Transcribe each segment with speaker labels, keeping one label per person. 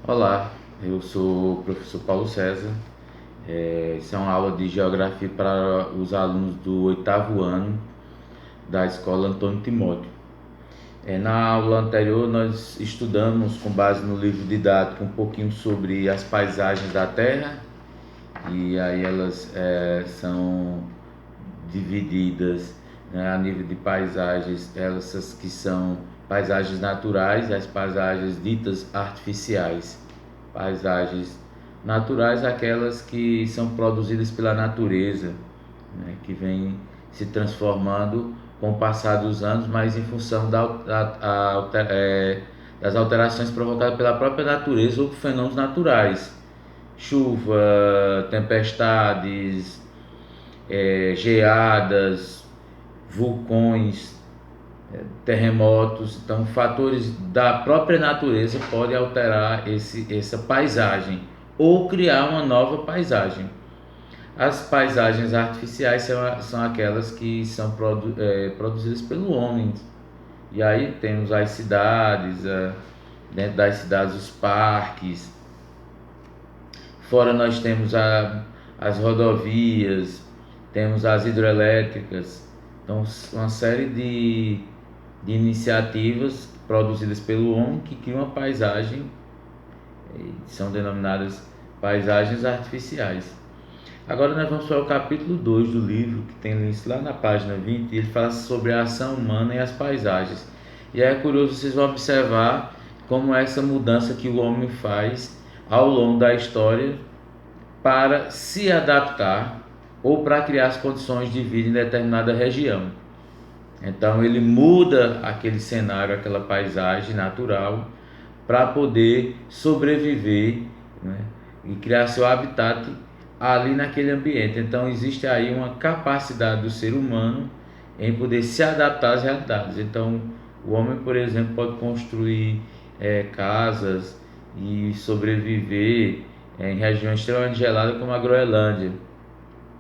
Speaker 1: Olá, eu sou o professor Paulo César. Isso é uma aula de geografia para os alunos do oitavo ano da escola Antônio Timóteo. Na aula anterior, nós estudamos, com base no livro didático, um pouquinho sobre as paisagens da Terra, e aí elas são divididas, né, a nível de paisagens, essas que são paisagens naturais e as paisagens ditas artificiais. Paisagens naturais, aquelas que são produzidas pela natureza, né, que vem se transformando com o passar dos anos, mas em função das alterações provocadas pela própria natureza ou por fenômenos naturais, chuva, tempestades, geadas, vulcões, terremotos. Então, fatores da própria natureza podem alterar essa paisagem ou criar uma nova paisagem. As paisagens artificiais são aquelas que são produzidas pelo homem. E aí temos as cidades, dentro das cidades os parques, fora nós temos as rodovias, temos as hidrelétricas. Então, uma série de iniciativas produzidas pelo homem que criam uma paisagem, são denominadas paisagens artificiais. Agora nós vamos para o capítulo 2 do livro, que tem isso lá na página 20, e ele fala sobre a ação humana e as paisagens. E é curioso, vocês vão observar como essa mudança que o homem faz ao longo da história para se adaptar ou para criar as condições de vida em determinada região. Então ele muda aquele cenário, aquela paisagem natural para poder sobreviver, né, e criar seu habitat ali naquele ambiente. Então existe aí uma capacidade do ser humano em poder se adaptar às realidades. Então o homem, por exemplo, pode construir casas e sobreviver em regiões extremamente geladas como a Groenlândia.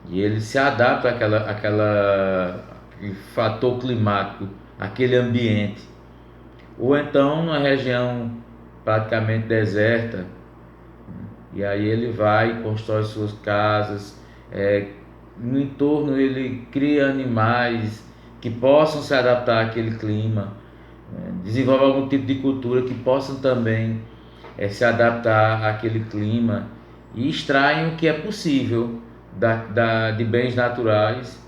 Speaker 1: E ele se adapta àquele fator climático, àquele ambiente. Ou então numa região praticamente deserta, e aí ele vai e constrói suas casas, no entorno ele cria animais que possam se adaptar àquele clima, desenvolve algum tipo de cultura que possam também se adaptar àquele clima e extraem o que é possível de bens naturais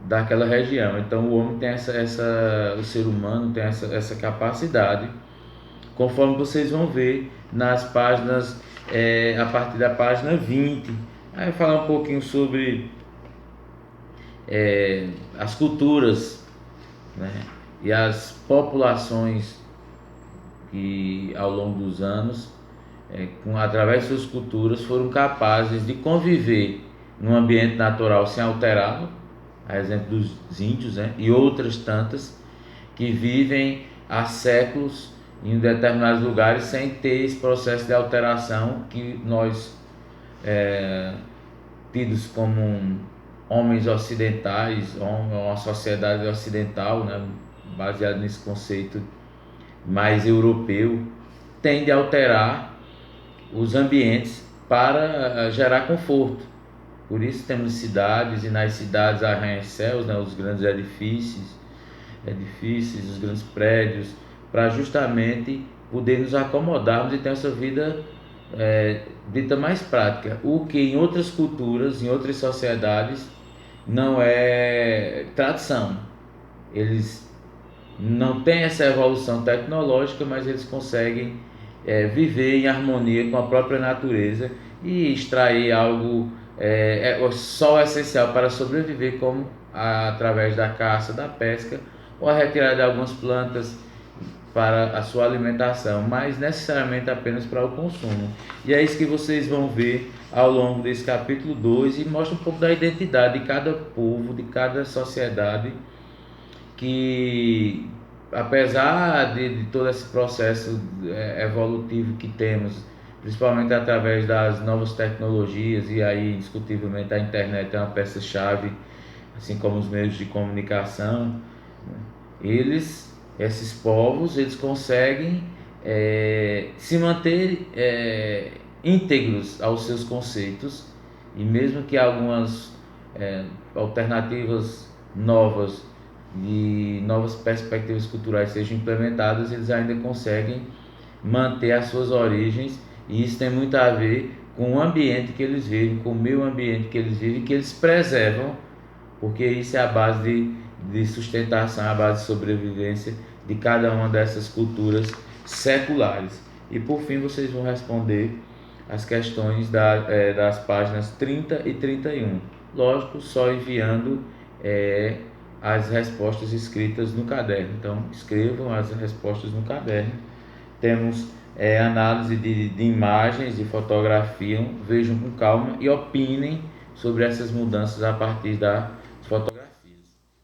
Speaker 1: daquela região. Então o homem tem o ser humano tem essa capacidade, conforme vocês vão ver nas páginas, a partir da página 20. Aí falar um pouquinho sobre as culturas, né, e as populações que ao longo dos anos, através de suas culturas, foram capazes de conviver num ambiente natural sem alterá-lo, a exemplo dos índios, né, e outras tantas que vivem há séculos em determinados lugares sem ter esse processo de alteração que nós, tidos como homens ocidentais, uma sociedade ocidental, né, baseada nesse conceito mais europeu, tende a alterar os ambientes para gerar conforto. Por isso temos cidades, e nas cidades arranha-céus, né, os grandes edifícios, os grandes prédios, para justamente poder nos acomodarmos e ter essa vida dita mais prática, o que em outras culturas, em outras sociedades, não é tradição. Eles não têm essa evolução tecnológica, mas eles conseguem viver em harmonia com a própria natureza e extrair algo só essencial para sobreviver, como através da caça, da pesca ou a retirada de algumas plantas para a sua alimentação, mas necessariamente apenas para o consumo. E é isso que vocês vão ver ao longo desse capítulo 2, e mostra um pouco da identidade de cada povo, de cada sociedade, que apesar de todo esse processo evolutivo que temos, principalmente através das novas tecnologias, e aí indiscutivelmente a internet é uma peça-chave, assim como os meios de comunicação, né? Esses povos, eles conseguem se manter íntegros aos seus conceitos, e mesmo que algumas alternativas novas e novas perspectivas culturais sejam implementadas, eles ainda conseguem manter as suas origens, e isso tem muito a ver com o ambiente que eles vivem, com o meio ambiente que eles vivem, que eles preservam, porque isso é a base de sustentação, a base de sobrevivência de cada uma dessas culturas seculares. E por fim vocês vão responder as questões das páginas 30 e 31. Lógico, só enviando as respostas escritas no caderno. Então escrevam as respostas no caderno. Temos análise de imagens, de fotografia, vejam com calma e opinem sobre essas mudanças a partir da